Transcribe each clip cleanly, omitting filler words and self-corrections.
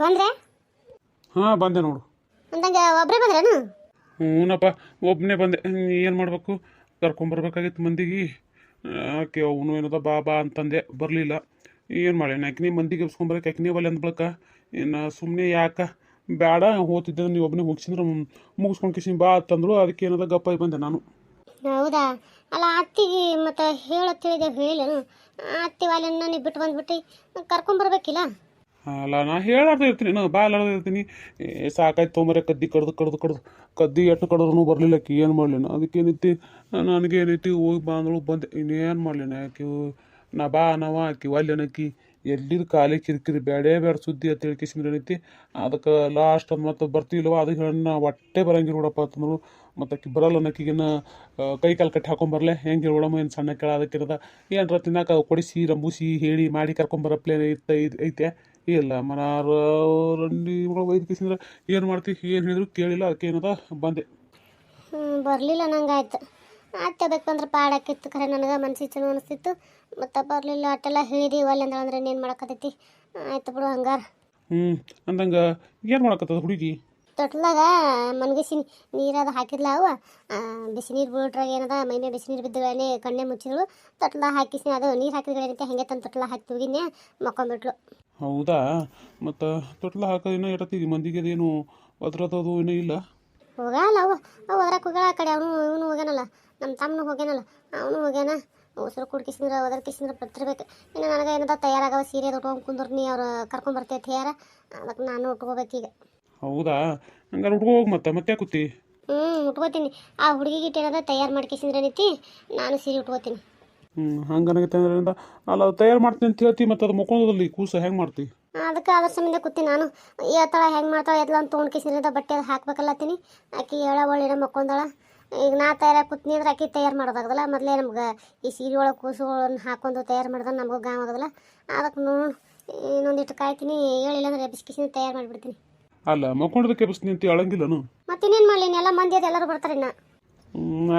ಬಂದ್ರೆ ಹಾಂ ಬಂದೆ ನೋಡು. ಅಂದಂಗ ಒಬ್ರೇ ಬಂದ್ರೇನು? ಹ್ಞೂನಪ್ಪ, ಒಬ್ಬನೇ ಬಂದೆ. ಏನು ಮಾಡಬೇಕು, ಕರ್ಕೊಂಬರ್ಬೇಕಾಗಿತ್ತು ಮಂದಿಗೆ. ಆಕೆ ಅವನು ಏನದ ಬಾ ಬಾ ಅಂತಂದೆ, ಬರಲಿಲ್ಲ. ಏನು ಮಾಡಿ ಯಾಕೆ ಮಂದಿಗೆ ಎಬ್ಸ್ಕೊಂಬರಕ್ಕೆ ಯಾಕೆ ಬಲ್ಲಿ ಅಂದ್ಬಳಕ. ಇನ್ನು ಸುಮ್ಮನೆ ಯಾಕೆ ಬೇಡ, ಹೋಗ್ತಿದ್ದೆ ನೀವು ಒಬ್ಬನೇ ಮುಗಿಸಿದ್ರೆ ಮುಗಿಸ್ಕೊಂಡು ಕಿಸಿನ ಬಾ ಅಂತಂದ್ರು. ಅದಕ್ಕೆ ಏನದ ಗಪ್ಪ ಬಂದೆ ನಾನು. ಹೌದಾ? ಅಲ್ಲ ಅತ್ತಿಗೆ ಮತ್ತೆ ಹೇಳತ್ ಹೇಳಿದೆ ಹೇಳೇನು? ಅತ್ತಿ ವಾಲೆನ್ನ ನೀವು ಬಿಟ್ಟು ಬಂದ್ಬಿಟ್ಟು ಕರ್ಕೊಂಬರ್ಬೇಕಿಲ್ಲ? ಅಲ್ಲ ನಾ ಹೇಳಾರ್ದ ಇರ್ತೀನಿ, ನಾನು ಬಾ ಅಲ್ಲಾರ್ದ ಇರ್ತೀನಿ. ಸಾಕಾಯ್ತು ತೊಂಬರೆ, ಕದ್ದಿ ಕಡ್ದು ಕದ್ದಿ ಎಟ್ಟು ಕಡ್ರೂ ಬರಲಿಲ್ಲ. ಆಕಿ ಏನು ಮಾಡಲಿನ, ಅದಕ್ಕೇನೈತಿ ನನಗೇನೈತಿ ಹೋಗಿ ಬಾ ಅಂದಳು, ಬಂದೆ. ಇನ್ನೇನು ಮಾಡಲಿನ ಆಕೆ ನಾ ಬಾ ನಾವ ಆಕಿ ಒಲ್ಲೆನಕ್ಕಿ ಎಲ್ಲಿದ್ದು ಖಾಲಿ ಕಿರಿಕಿರಿ ಬೇಡೇ ಬೇಡ ಸುದ್ದಿ ಅಂತ ಹೇಳ್ಕೇಸಿಂದ್ರೆ ಏನೈತಿ. ಅದಕ್ಕೆ ಲಾಸ್ಟ್ ಅದು ಮತ್ತೆ ಬರ್ತೀವಿಲ್ವ ಅದು ಹೇಳಣ್ಣ ಹೊಟ್ಟೆ ಬರಂಗಿಲ್ಲ ನೋಡಪ್ಪ ಅಂತಂದ್ರು. ಮತ್ತು ಆಕಿ ಬರಲ್ಲ ಅನ್ನಕ್ಕಿಗೇನ ಕೈ ಕಾಲು ಕಟ್ಟಿ ಹಾಕೊಂಬರ್ಲೆ ಹೆಂಗೆ ನೋಡಮ್ಮ, ಏನು ಸಣ್ಣ ಕೆಳ ಅದಕ್ಕಿರದ ಏನರ ತಿನ್ನಕ ಕೊಡಿಸಿ ರಂಬೂಸಿ ಹೇಳಿ ಮಾಡಿ ಕರ್ಕೊಂಬರಪ್ಲೆ ಐತೆ. ಇಲ್ಲ ಮನಾರು ರಂಡಿ ಒಯ್ದು ಕಿಸಿಂದ್ರೆ ಏನು ಮಾಡ್ತಿ, ಏನು ಹೇಳಿದ್ರು ಕೇಳಿಲ್ಲ. ಅದಕ್ಕೆ ಏನದ ಬಂದೆ. ಬರಲಿಲ್ಲ ನಂಗಾಯ್ತು. ಅತ್ತೆ ಬೇಕಂದ್ರೆ ಪಾಡಾಕಿತ್ತು, ಖರೆ ನನಗೆ ಮನ್ಸಿಗೆ ಚಲೋ ಅನಿಸ್ತಿತ್ತು. ಮತ್ತು ಬರಲಿಲ್ಲ, ಅಟ್ಟೆಲ್ಲ ಹೇಳಿದಿ ಒಲ್ಲೆ ಅಂದ್ರೆ ಏನು ಮಾಡೋಕ್ಕತ್ತೈತಿ. ಆಯ್ತು ಬಿಡು ಹಂಗಾರ. ಅಂದಂಗೆ ಏನು ಮಾಡಕತ್ತದ ಹುಡುಗಿ? ತೊಟ್ಲಾಗ ಮನ್ಗಿಸಿ ನೀರಾದ ಹಾಕಿದ್ಲ ಅವ. ಬಿಸಿ ನೀರು ಬಿಟ್ರಾಗ ಏನದ ಮೈಮೇ ಬಿಸಿ ನೀರು ಬಿದ್ದಳೇ ಕಣ್ಣೆ ಮುಚ್ಚಿದಳು. ತೊಟ್ಲಾಗ ಹಾಕಿಸಿ ಅದು ನೀರು ಹಾಕಿದ್ಗಳೇನಂತೆ ಹೆಂಗೆ ತಂದು ತೊಟ್ಲಾಗ ಹಾಕಿ ಹೋಗಿದ್ನೆ ಮಕ್ಕೊಂಬಿಟ್ಲು. ಹೌದಾ? ಮತ್ತು ತೊಟ್ಲ ಹಾಕೋದೇನೋ ಇರತ್ತೀವಿ ಮಂದಿಗೆ, ಅದೇನು ಒದ್ರದದು ಏನೂ ಇಲ್ಲ. ಹೋಗಲ್ಲ ಅವು ಅವು ಒದ್ರಕ್ಕೆ ಹೋಗಳ ಆ ಕಡೆ. ಅವನು ಹೋಗ್ಯಾನಲ್ಲ, ನಮ್ಮ ತಮ್ಮನು ಹೋಗ್ಯಾನಲ್ಲ, ಅವನು ಹೋಗ್ಯಾನ. ಉಸಿರು ಕುಡ್ಕಿಸಿದ್ರೆ ಒದರ್ಕಿಸಿದ್ರೆ ಬರ್ತಿರ್ಬೇಕು. ಇನ್ನು ನನಗೆ ಏನದ ತಯಾರಾಗವ ಸೀರೆ ಉಟ್ಕೊಂಡು ಕುಂದ್ರಿ ಅವ್ರು ಕರ್ಕೊಂಬರ್ತೈತೆ ಯಾರ, ಅದಕ್ಕೆ ನಾನು ಉಟ್ಕೋಬೇಕೀಗ. ಹೌದಾ? ಹಂಗಾರೆ ಉಟ್ಕೋ ಹೋಗಿ ಮತ್ತೆ ಕೂತಿ. ಉಟ್ಕೋತೀನಿ. ಆ ಹುಡುಗಿಗೆ ಏನದ ತಯಾರು ಮಾಡ್ಕಿಸಿದ್ರೆ ಏನೈತಿ, ನಾನು ಸೀರೆ ಉಟ್ಕೋತೀನಿ. ಹಂಗನಾಗೈತೆ ಅಂದ್ರೆ ಅಲ್ಲ, ಅದು ತಯಾರು ಮಾಡ್ತೀನಿ ಅಂತ ಹೇಳ್ತಿ, ಮತ್ತು ಅದು ಮುಕ್ಕೊಂದಲ್ಲಿ ಕೂಸ ಹೆಂಗೆ ಮಾಡ್ತಿ? ಅದಕ್ಕೆ ಅದ್ರ ಸಂಬಂಧ ಕೂತೀನಿ ನಾನು. ಥರ ಹೆಂಗೆ ಮಾಡ್ತಾಳೆ ಎದ್ಲ ಅಂತ ತೊಗೊಂಡು ಕಿಸಿದ ಬಟ್ಟೆ ಅದು ಹಾಕ್ಬೇಕಲ್ಲತ್ತೀನಿ. ಆಕಿ ಒಳ್ಳೆ ಮಕ್ಕೊಂದಾಳ. ಈಗ ನಾ ತಯಾರಾಗಿ ಕೂತ್ನಿ ಅಂದ್ರೆ ಆಕಿ ತಯಾರು ಮಾಡೋದಾಗದಲ್ಲ. ಮೊದಲೇ ನಮ್ಗೆ ಈ ಸೀರೆ ಒಳಗೆ ಕೂಸುಗಳನ್ನ ಹಾಕೊಂಡು ತಯಾರು ಮಾಡಿದ್ರೆ ನಮಗೂ ಗಾಮ್ ಆಗೋದಿಲ್ಲ. ಅದಕ್ಕೆ ಇನ್ನೊಂದಿಟ್ಟು ಕಾಯ್ತೀನಿ, ಹೇಳಿಲ್ಲ ಅಂದ್ರೆ ಬಿಸ್ಕಿಸಿನ ತಯಾರು ಮಾಡಿಬಿಡ್ತೀನಿ. ಅಲ್ಲ ಮಕ್ಕೊಂಡದಕ್ಕೆ ಎಬ್ಸ್ತೀನಿ ಅಂತ ಹೇಳಂಗಿಲ್ಲನು? ಮತ್ತಿನ್ನೇನು ಮಾಡಲಿ, ಎಲ್ಲ ಮಂದಿ ಅದು ಎಲ್ಲರೂ ಬರ್ತಾರೆ ಇನ್ನು.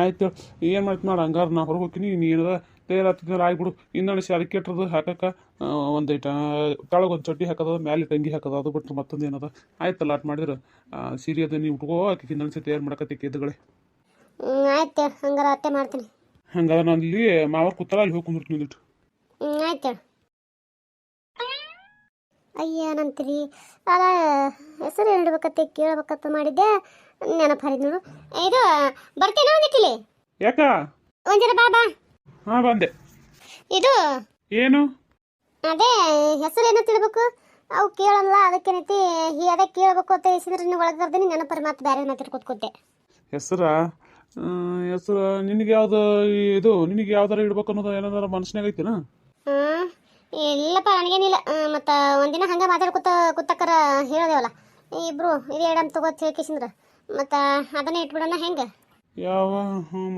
ಆಯ್ತು, ಏನು ಮಾಡ್ತೀನಿ ನೋಡಿ. ಹಂಗಾರೆ ನಾ ಹೊರಗೆ ಹೋಗ್ತೀನಿ, ನೀನದ ತಯಾರಾಗ್ತಿದ್ರೆ ಆಗಿಬಿಡು. ಇನ್ನೊಂದು ಶಾಲೆ ಕೆಟ್ಟದು ಹಾಕಕ್ಕೆ ಒಂದೈಟ ಕೆಳಗೆ ಒಂದು ಚಡ್ಡಿ ಹಾಕೋದು, ಮ್ಯಾಲೆ ತಂಗಿ ಹಾಕೋದು, ಅದು ಬಿಟ್ಟರೆ ಮತ್ತೊಂದು ಏನದ. ಆಯ್ತಲ್ಲ ಅಟ್ ಮಾಡಿದ್ರೆ ಸೀರೆ ಅದು ನೀವು ಉಟ್ಕೋ. ಆಕೆ ಇನ್ನೊಂದು ಸತಿ ತಯಾರು ಮಾಡಕತ್ತಿ ಎದ್ದುಗಳೇ. ಆಯ್ತು, ಹಂಗಾರೆ ಅಷ್ಟೇ ಮಾಡ್ತೀನಿ. ಹಂಗಾದ್ರೆ ನಾನು ಇಲ್ಲಿ ಮಾವರ್ ಕೂತಾರ, ಅಲ್ಲಿ ಹೋಗಿ ಕುಂದಿರ್ತೀನಿ ಒಂದಿಟ್ಟು. ಆಯ್ತು. ಅಯ್ಯನಂತೀರಿ ಅಲ್ಲ, ಹೆಸರು ಹೇಳ್ಬೇಕತ್ತೆ ಕೇಳ್ಬೇಕತ್ತ ಮಾಡಿದ್ದೆ, ನೆನಪು ಹರಿದ್ ನೋಡು. ಇದು ಬರ್ತೇನೆ ಒಂದಿಟ್ಟಿಲಿ. ಯಾಕ? ಒಂಜರ ಬಾ ಬಾ. ಹಾಂ ಬಂದೆ. ಇದು ಏನು? ಅದೇ ಹೆಸರು ಏನೋ ತಿಳ್ಬೇಕು, ಅವು ಕೇಳಲ್ಲ. ಅದಕ್ಕೇನೈತಿ ಅದೇ ಕೇಳ್ಬೇಕು ಅಂತ ಹೇಳಿಸಿದ್ರೆ ನೀವು ಒಳಗೆ ಕರ್ದೀನಿ, ನೆನಪರಿ ಮತ್ತೆ ಬೇರೆ ಮಾತಾಡ್ಕೊತ್ಕೊತೆ. ಹೆಸರು ನಿನಗೆ ಯಾವ್ದು ಇದು, ನಿನಗೆ ಯಾವ್ದಾರ ಇಡ್ಬೇಕು ಅನ್ನೋದು ಏನಾದಾರ ಮನಸ್ಸಿನಾಗ ಐತಿನಾ? ಇಲ್ಲಪ್ಪ ನನಗೇನಿಲ್ಲ. ಮತ್ತು ಒಂದಿನ ಹಂಗೆ ಮಾತಾಡ್ಕೊತ ಕೂತಕ್ಕರ ಹೇಳೋದೇವಲ್ಲ ಇಬ್ರು, ಇದು ಎರಡಂತ ತಗೋತ ಹೇಳ್ಕಿಸಿಂದ್ರೆ ಮತ್ತು ಅದನ್ನೇ ಇಟ್ಬಿಡೋಣ ಹೆಂಗೆ? ಯಾವ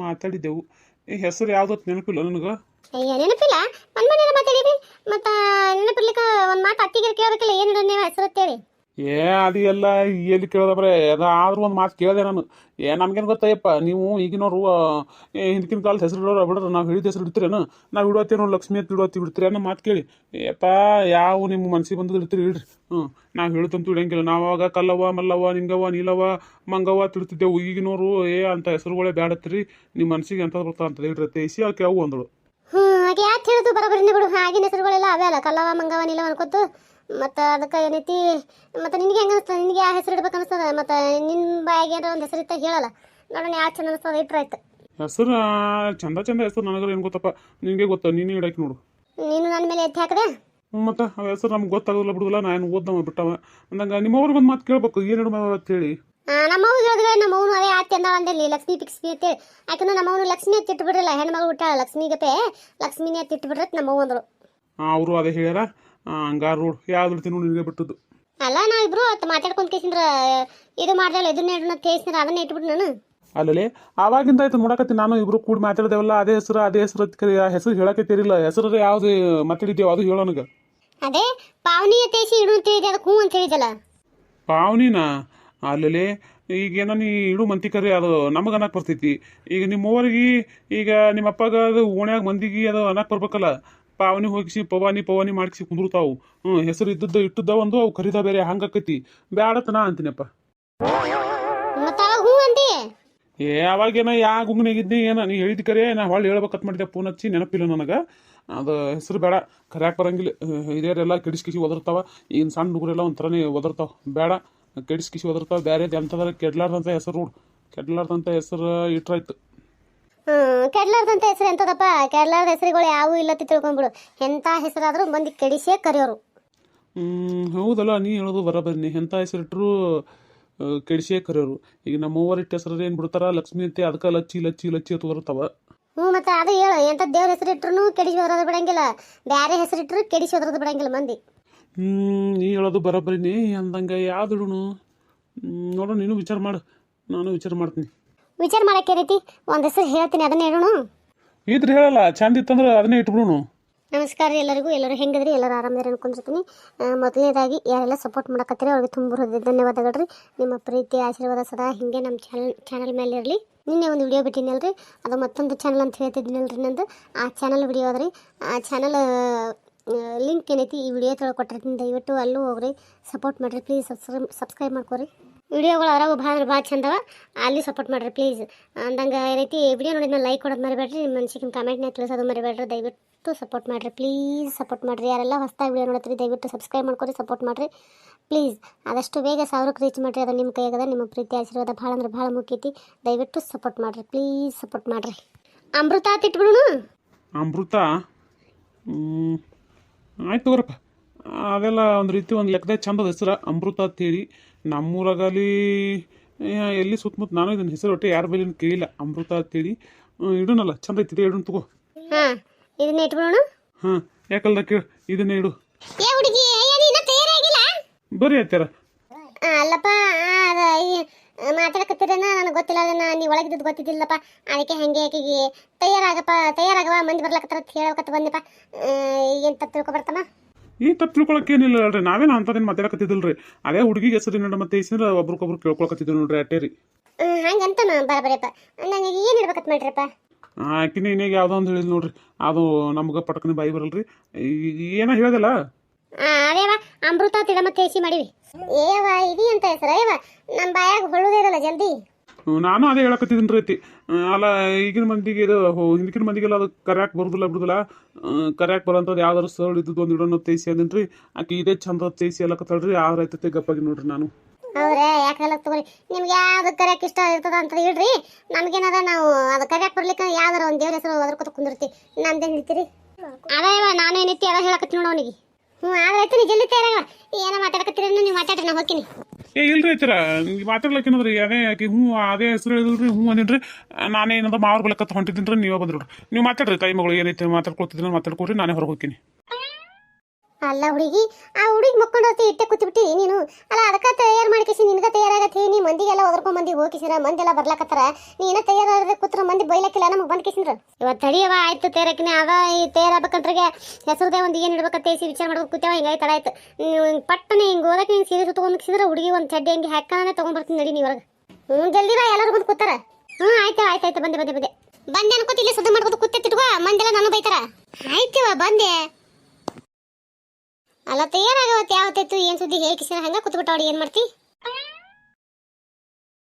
ಮಾತಾಡಿದ್ದೆವು. ಈ ಹೆಸರು ಯಾವ್ದತ್ತು ನೆನಪಿಲ್ಲ ನನಗೆ. ಅಯ್ಯ ನೆನಪಿಲ್ಲ, ಮನೆ ಮಾತಾಡೀವಿ. ಮತ್ತು ನೆನಪಿರ್ಲಿಕ್ಕೆ ಒಂದು ಮಾತು ಅತ್ತಿಗೆ ಕೇಳಬೇಕಲ್ಲ, ಏನಿಡೋ ನೀವು ಹೆಸರು ಅಂತೇಳಿ. ಅದು ಎಲ್ಲ ಎಲ್ಲಿ ಕೇಳೋದಬ್ರೆ, ಆದ್ರೂ ಒಂದು ಮಾತು ಕೇಳಿದೆ ನಾನು. ನಮ್ಗೇನು ಗೊತ್ತಯ್ಯಪ್ಪ, ನೀವು ಈಗಿನವ್ರು ಹಿಂದಿನ ಕಾಲದ ಹೆಸರು ಇಡೋರು ಬಿಡ್ರೆ ನಾವು ಹೇಳಿದ ಹೆಸರು ಇಡ್ತೀರೇನು? ನಾವು ಇಡೋತ್ತೇನೋ ಲಕ್ಷ್ಮಿ ಅಂತ ಇಡ್ತೀರಿ ಅನ್ನೋ ಮಾತು ಕೇಳಿ ಯಪ್ಪ, ಯಾವ ನಿಮ್ಮ ಮನ್ಸಿಗೆ ಬಂದದ್ದು ಇಡ್ತೀರಿ ಇಡ್ರಿ. ನಾವು ಹೇಳ್ತಂತೂ ಇಡಂಗಿಲ್ಲ. ನಾವು ಆವಾಗ ಕಲ್ಲವ್ವ, ಮಲ್ಲವ್ವ, ನಿಂಗವ್ವ, ನೀಲವ್ವ, ಮಂಗವ್ವ ತಿಳ್ತಿದ್ದೆವು. ಈಗಿನವರು ಅಂತ ಹೆಸರುಗಳೇ ಬ್ಯಾಡತ್ರಿ, ನಿಮ್ಮ ಮನ್ಸಿಗೆ ಎಂಥದ್ದು ಬರ್ತಾ ಅಂತ ಇಡ್ರಿ ತೇಸಿ ಆಕೆ ಅವು ಅಂದಳು. ಹಾಗೆ ಯಾಕೆ ಹೇಳೋದು ಬರೋಬರಿನೇ ಬಿಡು. ಆಗಿನ ಹೆಸರುಗಳೆಲ್ಲ ಅವೇ ಅಲ್ಲ, ಕಲ್ಲವ ಮಂಗವ ನೀಲವ ಅನ್ಕೋತು. ಮತ್ತು ಅದಕ್ಕೆ ಏನೈತಿ, ಮತ್ತು ನಿನಗೆ ಹೆಂಗೆ ಅನಿಸ್ತದೆ, ನಿನಗೆ ಯಾವ ಹೆಸರು ಇಡ್ಬೇಕು ಅನಿಸ್ತದೆ? ಮತ್ತು ನಿನ್ನ ಬಾಯಿಗೆ ಏನಾರ ಒಂದು ಹೆಸರು ಇತ್ತ ಹೇಳಲ್ಲ ನೋಡೋಣ, ಯಾವ ಚಂದ ಅನಿಸ್ತದೆ ಇಟ್ರಾಯ್ತು. ಹೆಸರು ಚಂದ ಹೆಸರು ನನಗರ ಏನು ಗೊತ್ತಪ್ಪ, ನಿನಗೆ ಗೊತ್ತಾ, ನೀನೇ ಇಡಕ್ಕೆ ನೋಡು. ನೀನು ನನ್ನ ಮೇಲೆ ಎತ್ತಿ ಹಾಕದೆ ಮತ್ತು ಆ ಹೆಸರು ನಮ್ಗೆ ಗೊತ್ತಾಗೋದಿಲ್ಲ ಬಿಡುದಿಲ್ಲ. ನಾನು ಓದ್ದವ ಬಿಟ್ಟವ ಅಂದಂಗೆ ನಿಮ್ಮವ್ರು ಬಂದು ಮಾತು ಕೇಳ್ಬೇಕು, ಏನು ಇಡು ಅಂತ ಹೇಳಿ. ನಮ್ಮವ್ರು ಹೇಳಿದ್ರೆ ನಮ್ಮವನು ಅದೇ ಆತಿ ಅಂದ ಅಂದಲ್ಲಿ ಲಕ್ಷ್ಮೀ ಪಿಕ್ಸ್ಮಿ ಅಂತೇಳಿ. ಯಾಕಂದ್ರೆ ನಮ್ಮವನು ಲಕ್ಷ್ಮಿ ಅಂತ ಇಟ್ಬಿಡ್ರಲ್ಲ, ಹೆಣ್ಮಗಳು ಬಿಟ್ಟಾಳ ಲಕ್ಷ್ಮಿಗಪೆ, ಲಕ್ಷ್ಮಿನೇ ಅಂತ ಇಟ್ಬಿಡ್ರತ್ ನಮ್ಮವ್ವ ಅಂದರು. ಅವರು ಅದೇ ಹೇಳ್ಯಾರ. ಹಂಗಾರು ನೋಡು, ಯಾವ್ದು ಇಡ್ತೀನಿ ನಿನಗೆ ಬಿಟ್ಟದ್ದು. ಅಲ್ಲ ನಾವಿಬ್ರು ಅತ್ ಮಾತಾಡ್ಕೊಂತ ಕೇಸಿಂದ್ರ ಇದು ಮಾಡ್ದಲ್ಲ, ಇದನ್ನ ಇಡೋಣ ತೇಸಿಂದ್ರ ಅದನ್ನ ಇಟ್ಬಿಟ್ಟು ನಾನು. ಅಲ್ಲಲ್ಲಿ ಆವಾಗಿಂದ ಆಯ್ತು ನೋಡಕತ್ತೀನಿ ನಾನು. ಇಬ್ರು ಕೂಡಿ ಮಾತಾಡ್ದೇವಲ್ಲ, ಅದೇ ಹೆಸರು ಆ ಹೆಸರು ಹೇಳಕ್ಕೆ ತೆರಿಲ್ಲ. ಹೆಸರು ಯಾವ್ದು ಮಾತಾಡಿದ್ದೇವೆ ಅದು ಹೇಳೋ ನನಗೆ. ಅದೇ ಪಾವನಿಯ ತೇಸಿ ಇಡು ಅಂತ ಹೇಳಿದೆ, ಅದಕ್ಕೆ ಹ್ಞೂ ಅಂತ ಹೇಳಿದಲ್ಲ. ಪಾವನಿನ? ಅಲ್ಲಲ್ಲಿ ಈಗೇನೋ ನೀ ಇಡು ಮಂತಿ ಕರಿ, ಅದು ನಮಗೆ ಅನ್ನಕ್ಕೆ ಬರ್ತೈತಿ. ಈಗ ನಿಮ್ಮವ್ರಿಗೆ, ಈಗ ನಿಮ್ಮ ಅಪ್ಪಗ ಅದು ಓಣ್ಯಾಗ ಮಂದಿಗೆ ಅದು ಅನ್ನಕ್ಕೆ ಬರ್ಬೇಕಲ್ಲ. ಪಾವನಿ ಹೋಗಿಸಿ ಪವಾನಿ ಮಾಡಿಸಿ ಕುಂದ್ರತಾವು ಹೆಸರು ಇಟ್ಟದ್ದ ಒಂದು ಅವು ಖರೀದ ಬೇರೆ ಹಂಗಾಕತಿ ಬ್ಯಾಡತ ನಾ ಅಂತೀನಪ್ಪ. ಮತ್ತ ಅವಾಗ ಹ್ಞೂ ಅಂದಿ. ಅವಾಗೇನ ಯಾ ಗುಂಗನಾಗಿದ್ದಿ ಏನ ನೀ ಹೇಳಿದ ಕರೆ ನಾ ಹೊಳ್ಳಿ ಹೇಳ್ಬೇಕತ್ ಮಾಡಿದ್ದೆ ಫೋನ್ ಹಚ್ಚಿ ನೆನಪಿಲ್ಲ ನನಗೆ. ಅದು ಹೆಸರು ಬೇಡ ಕರ್ಯಾಕ್ ಬರಂಗಿಲ್ಲ. ಹಿರಿಯರೆಲ್ಲ ಕೆಡಿಸ್ಕಿಸಿ ಒದರ್ತಾವ. ಈಗಿನ ಸಣ್ಣ ಹುಡುಗರೆಲ್ಲ ಒಂಥರನೇ ಒದರ್ತಾವ. ಬೇಡ ಕೆಡಿಸ್ಕಿಸಿ ಒದರ್ತಾವ. ಬೇರೆ ಎಂಥದ್ರ ಕೆಡ್ಲಾರ್ದಂಥ ಹೆಸರು ನೋಡು. ಕೆಡ್ಲಾರ್ದಂಥ ಹೆಸರು ಇಟ್ರಾಯ್ತು. ಕೆಡ್ಲಾರ್ದಂಥ ಹೆಸರು ಎಂತದಪ್ಪ? ಕೆಡ್ಲಾರ್ದ ಹೆಸರುಗಳು ಯಾವೂ ಇಲ್ಲತ್ತಿ ತಿಳ್ಕೊಂಡ್ಬಿಡು. ಎಂಥ ಹೆಸರಾದ್ರೂ ಮಂದಿ ಕೆಡಿಸೇ ಕರೆಯೋರು. ಹೌದಲ್ಲ, ನೀ ಹೇಳೋದು ಬರಬನ್ನಿ. ಎಂಥ ಹೆಸರಿಟ್ರು ಕೆಡಿಸೇ ಕರೆಯೋರು. ಈಗ ನಮ್ಮ ಓವರ್ ಇಟ್ಟ ಹೆಸರು ಏನು ಬಿಡ್ತಾರ ಲಕ್ಷ್ಮಿ ಅಂತೆ, ಅದಕ್ಕೆ ಲಚ್ಚಿ ಲಚ್ಚಿ ಲಚ್ಚಿ ಅಂತ ಒದರ್ತಾವ. ಮತ್ತೆ ಅದು ಹೇಳು, ಎಂಥ ದೇವ್ರ ಹೆಸರಿಟ್ರು ಕೆಡಿಸಿ ಓದೋದು ಬಿಡಂಗಿಲ್ಲ, ಬೇರೆ ಹೆಸರಿಟ್ರು ಕೆಡಿಸಿ ಓದೋದು ಬಿಡಂಗಿಲ್ಲ ಮಂದಿ. ನೀ ಹೇಳೋದು ಬರಬರಿನಿ ಅಂದಂಗೆ ಯಾವ್ದಿಡುನು ನೋಡೋ. ನೀನು ವಿಚಾರ ಮಾಡು, ನಾನು ವಿಚಾರ ಮಾಡ್ತೀನಿ. ವಿಚಾರ ಮಾಡಕ್ಕೆ ರೀತಿ ಒಂದು ಹೆಸರು ಹೇಳ್ತೀನಿ, ಅದನ್ನೇ ಹೇಳೋಣ. ಇದ್ರೆ ಹೇಳಲ್ಲ, ಚಂದ ಇತ್ತಂದ್ರೆ ಅದನ್ನೇ ಇಟ್ಬಿಡೋನು. ನಮಸ್ಕಾರ ಎಲ್ಲರಿಗೂ. ಎಲ್ಲರೂ ಹೆಂಗಿದ್ರಿ? ಎಲ್ಲರೂ ಆರಾಮದಾರಿ ಅನ್ಕೊಂಡಿರ್ತೀನಿ. ಮೊದಲನೇದಾಗಿ ಯಾರೆಲ್ಲ ಸಪೋರ್ಟ್ ಮಾಡಕತ್ತೀರಿ ಅವ್ರಿಗೆ ತುಂಬ ಹೃದಯ ಧನ್ಯವಾದಗಳು ರೀ. ನಿಮ್ಮ ಪ್ರೀತಿ ಆಶೀರ್ವಾದ ಸದಾ ಹಿಂಗೆ ನಮ್ಮ ಚಾನಲ್ ಮೇಲೆ ಇರಲಿ. ನಿನ್ನೆ ಒಂದು ವಿಡಿಯೋ ಬಿಟ್ಟಿನಲ್ರಿ, ಅದು ಮತ್ತೊಂದು ಚಾನಲ್ ಅಂತ ಹೇಳ್ತಿದ್ದೀನಲ್ರಿ ನಂದು. ಆ ಚಾನಲ್ ವಿಡಿಯೋ ಅದ್ರಿ. ಆ ಚಾನಲ್ ಲಿಂಕ್ ಏನೈತಿ ಈ ವಿಡಿಯೋ ತೊಳಗೆ ಕೊಟ್ಟಿರ್ತೀನಿ. ದಯವಿಟ್ಟು ಅಲ್ಲೂ ಹೋಗ್ರಿ, ಸಪೋರ್ಟ್ ಮಾಡಿರಿ ಪ್ಲೀಸ್. ಸಬ್ಸ್ಕ್ರೈಬ್ ಮಾಡ್ಕೊರಿ. ವಿಡಿಯೋಗಳು ಅರಾವು ಭಾಳ ಚಂದವ, ಅಲ್ಲಿ ಸಪೋರ್ಟ್ ಮಾಡಿರಿ ಪ್ಲೀಸ್. ಅಂದಂಗೆ ಏನೈತಿ ವಿಡಿಯೋ ನೋಡಿದ್ಮೇಲೆ ಲೈಕ್ ಕೊಡೋದು ಮರಿಬೇಡ್ರಿ. ನಿಮ್ಮ ಮನ್ಸಿಗೆ ಕಮೆಂಟ್ನ ತಿಳಿಸೋದು ಮರಿಬೇಡ್ರಿ. ದಯವಿಟ್ಟು ಸಪೋರ್ಟ್ ಮಾಡಿರಿ ಪ್ಲೀಸ್. ಸಪೋರ್ಟ್ ಮಾಡಿರಿ. ಯಾರೆಲ್ಲ ಹೊಸದಾಗಿ ವಿಡಿಯೋ ನೋಡ್ತೀರಿ ದಯವಿಟ್ಟು ಸಬ್ಸ್ಕ್ರೈಬ್ ಮಾಡ್ಕೊರಿ, ಸಪೋರ್ಟ್ ಮಾಡಿರಿ ಪ್ಲೀಸ್. ಆದಷ್ಟು ಬೇಗ 1000ಕ್ಕೆ ರೀಚ್ ಮಾಡಿರಿ. ಅದು ನಿಮ್ಮ ಕೈಯಾಗದ. ನಿಮ್ಮ ಪ್ರೀತಿ ಆಶೀರ್ವಾದ ಭಾಳ ಅಂದ್ರೆ ಭಾಳ ಮುಖ್ಯೈತಿ. ದಯವಿಟ್ಟು ಸಪೋರ್ಟ್ ಮಾಡಿರಿ ಪ್ಲೀಸ್. ಸಪೋರ್ಟ್ ಮಾಡಿರಿ. ಅಮೃತ ತಿಟ್ಬಿಡೋಣ. ಅಮೃತ ಆಯ್ತು ತಗೋರಪ್ಪ. ಅದೆಲ್ಲ ಒಂದು ರೀತಿ ಒಂದು ಲೆಕ್ಕದಾಗ ಚಂದದ ಹೆಸರು ಅಮೃತ ಅಂತೇಳಿ. ನಮ್ಮೂರಾಗಲಿ ಎಲ್ಲಿ ಸುತ್ತಮುತ್ತ ನಾನು ಇದನ್ನ ಹೆಸರು ಒಟ್ಟೆ ಯಾರ ಬೈಲಿನ ಕೇಳಿಲ್ಲ. ಅಮೃತ ಅಂತೇಳಿ ಇಡೋನಲ್ಲ, ಚಂದ ಐತಿ. ಇಡೋಣ ತಗೋ. ಹಾಂ, ಇದನ್ನ ಇಟ್ಬಿಡೋಣ. ಹಾಂ, ಯಾಕಲ್ದ ಕೇಳು, ಇದನ್ನೇ ಇಡು. ಏ ಹುಡುಗಿ, ನೀನು ತಯಾರಾಗಿಲ್ಲ? ಬರೀ ಆಯ್ತಾರ. ಅಲ್ಲಪ್ಪ, ಮಾತಾಡಕತ್ತೀರೇನ ನನಗೆ ಗೊತ್ತಿಲ್ಲ. ಅದನ್ನ ನೀವು ಒಳಗಿದ್ದು ಗೊತ್ತಿದ್ದಿಲ್ಲಪ್ಪ. ಅದಕ್ಕೆ ಹಾಗೆ ಆಕೆಗೆ ತಯಾರಾಗವ ಮಂದಿ ಬರ್ಲಕತ್ತಾರ ಅಂತ ಹೇಳಕತ್ತ ಬಂದೆಪ್ಪ. ಏನು ತಪ್ಪು ತಿಳ್ಕೊಬರ್ತಮ್ಮ? ಈ ತಪ್ಪು ತಿಳ್ಕೊಳಕ್ಕೆ ಏನಿಲ್ಲ ಅಲ್ರಿ. ನಾವೇನು ಅಂಥದ್ದೇನು ಮಾತಾಡಕತ್ತಿದ್ದಿಲ್ರಿ. ಅದೇ ಹುಡುಗಿಗೆ ಹೆಸರು ನೋಡ ಮತ್ತೆ ಇಸಿದ್ರೆ ಒಬ್ರಿಗೊಬ್ರು ಕೇಳ್ಕೊಳಕತ್ತಿದ್ವಿ ನೋಡ್ರಿ ಅಟ್ಟೇ ರೀ. ಹಂಗಂತ ಬರಬರಪ್ಪ. ನಂಗೆ ಏನು ಇಡ್ಬೇಕತ್ ಮಾಡ್ರಿಪ್ಪ? ಆಕಿನ ಇನ್ನೇಗ ಯಾವುದೋ ಒಂದು ಹೇಳಿದ್ ನೋಡ್ರಿ, ಅದು ನಮ್ಗೆ ಪಟಕನೆ ಬಾಯಿ ಬರಲ್ರಿ. ಏನೋ ಹೇಳ್ದಲ್ಲ, ಅದೇವ ಅಮೃತ ತಿಳಮತ್ತೆ ಏಸಿ ಮಾಡಿವಿ. ಏವ ಇದು ಅಂತ ಹೆಸರ? ಏವ ನಮ್ಮ ಬಾಯಾಗ ಹೊಳ್ಳುದೇ ಜಲ್ದಿ. ನಾನು ಅದೇ ಹೇಳಕತ್ತಿದ್ದೀನಿ ರೀತಿ. ಅಲ್ಲ, ಈಗಿನ ಮಂದಿಗೆ ಇದು ಹಿಂದಿನ ಮಂದಿಗೆಲ್ಲ ಅದು ಕರ್ಯಾಕ್ ಬಿಡುದಿಲ್ಲ. ಕರ್ಯಾಕ್ ಬರೋಂಥದ್ದು ಯಾವ್ದಾರು ಸರಳ ಇದ್ದದ್ದು ಒಂದು ಇಡೋಣ ತೇಸಿ ಅಂದಿನ್ರಿ. ಆಕೆ ಇದೇ ಚಂದ ತೇಸಿ ಎಲ್ಲ ಕತ್ತಳ್ರಿ. ಯಾವ ರೈತತೆ ಗಪ್ಪಾಗಿ ನೋಡ್ರಿ. ನಾನು ಹೌದ್ರಾ? ಯಾಕೆಲ್ಲ ತಗೋರಿ, ನಿಮ್ಗೆ ಯಾವ್ದು ಕರ್ಯಾಕ್ ಇಷ್ಟ ಇರ್ತದ ಅಂತ ಹೇಳ್ರಿ. ನಮ್ಗೇನದ, ನಾವು ಅದು ಕರ್ಯಾಕ್ ಬರ್ಲಿಕ್ಕೆ ಯಾವ್ದಾರ ಒಂದು ದೇವ್ರ ಹೆಸರು ಅದ್ರ ಕೂತ ಕುಂದಿರ್ತಿ. ನಮ್ದೇನು ಹೇಳ್ತೀರಿ? ಅದ ಇವ ನಾನು ಏನೈತಿ ಅದ ಹೇಳಕತ್ತಿ ನೋಡ ಅವನಿಗೆ. ಆಯ್ತು, ನೀ ಜಲ್ದಿ ತಯಾರಾಗ. ಏನೋ ಮಾತಾಡಕತ್ತೀರ, ನೀವು ಮಾತಾಡ್ರಿ, ನಾ ಹೋಗ್ತೀನಿ. ಇಲ್ರಿ ಐತರ ಮಾತಾಡ್ಲಕ್ಕೇನದ್ರಿ. ಅದೇ ಆಕೆ ಅದೇ ಹೆಸರು ಹೇಳಿದ್ರಿ, ಅಂದಿನ್ರಿ. ನಾನೇನದ ಮಾವ್ರ ಬಲಕತ್ತ ಹೊಂಟಿದ್ದೀನಿ. ನೀವೇ ಬಂದ್ರಿ. ನೀವು ಮಾತಾಡ್ರಿ. ತಾಯಿ ಮಗಳು ಏನೈತೆ ಮಾತಾಡ್ಕೊಳ್ತಿದ್ದೀನಿ, ಮಾತಾಡ್ಕೊಡ್ರಿ. ನಾನೇ ಹೊರಗೆ ಹೋಗ್ತೀನಿ. ಅಲ್ಲ ಹುಡುಗಿ, ಆ ಹುಡುಗಿ ಮಕ್ಕೊಂಡೋತಿ ಇಟ್ಟೆ ಕೂತ್ಬಿಟ್ಟಿ ನೀನು. ಅಲ್ಲ, ಅದಕ್ಕೆ ತಯಾರು ಮಾಡಿಕಿಸಿ ನಿನ್ಗೆ ತಯಾರಾಗತ್ತಿ. ನೀ ಮಂದಿಗೆಲ್ಲ ಒದರ್ಕೊಂಡ್ ಮಂದಿ ಹೋಗಿಸಿರ, ಮಂದಿಗೆಲ್ಲ ಬರ್ಲಾಕತ್ತಾರ. ನೀನ ತಯಾರಾದ್ರೆ ಕೂತ್ರ ಮಂದಿ ಬೈಲಕ್ಕಿಲ್ಲ ನಮಗೆ ಬಂದ್ ಕಿಸಿದ್ರ. ಇವತ್ತು ತಡಿಯವ, ಆಯ್ತು ತಯಾರಕಿನ ಅದ. ಈ ತಯಾರಾಗಬೇಕಂತ್ರಿಗೆ ಹೆಸರುದೇ ಒಂದು ಏನು ಇಡ್ಬೇಕಂತ ವಿಚಾರ ಮಾಡ್ಬೇಕು ಕೂತೇವ. ಹಿಂಗಾಗಿ ತಡ ಆಯ್ತು. ಪಟ್ಟನೆ ಹಿಂಗೆ ಓದಕ್ಕೆ ಹಿಂಗೆ ಸೀರೆ ತೊಗೊಂಡು ಕಿಸಿದ್ರೆ ಹುಡುಗಿ ಒಂದು ಚಡ್ಡಿ ಹಂಗೆ ಹಾಕಾನೆ ತೊಗೊಂಡ್ಬರ್ತೀನಿ. ನಡಿ ನೀವರೆಗೆ. ಜಲ್ದಿ ಬಾ, ಎಲ್ಲರೂ ಬಂದು ಕೂತಾರ. ಆಯ್ತು ಬಂದೆ ಅನ್ಕೋತಿ. ಇಲ್ಲಿ ಸುದ್ದಿ ಮಾಡ್ಬೋದು ಕೂತಿಟ್ಕೋ. ಮಂದೆಲ್ಲ ನಾನು ಬೈತಾರ. ಆಯ್ತವ, ಬಂದೆ. ಅಲ್ಲ, ತಯಾರಾಗವತ್ತು ಯಾವತ್ತಿತ್ತು ಏನು ಸುದ್ದಿ ಹೇಳಿ ಕಿಸಿನ ಹಂಗೆ ಕೂತ್ಬಿಟ್ಟ. ಅವ್ಡಿ ಏನು ಮಾಡ್ತಿ?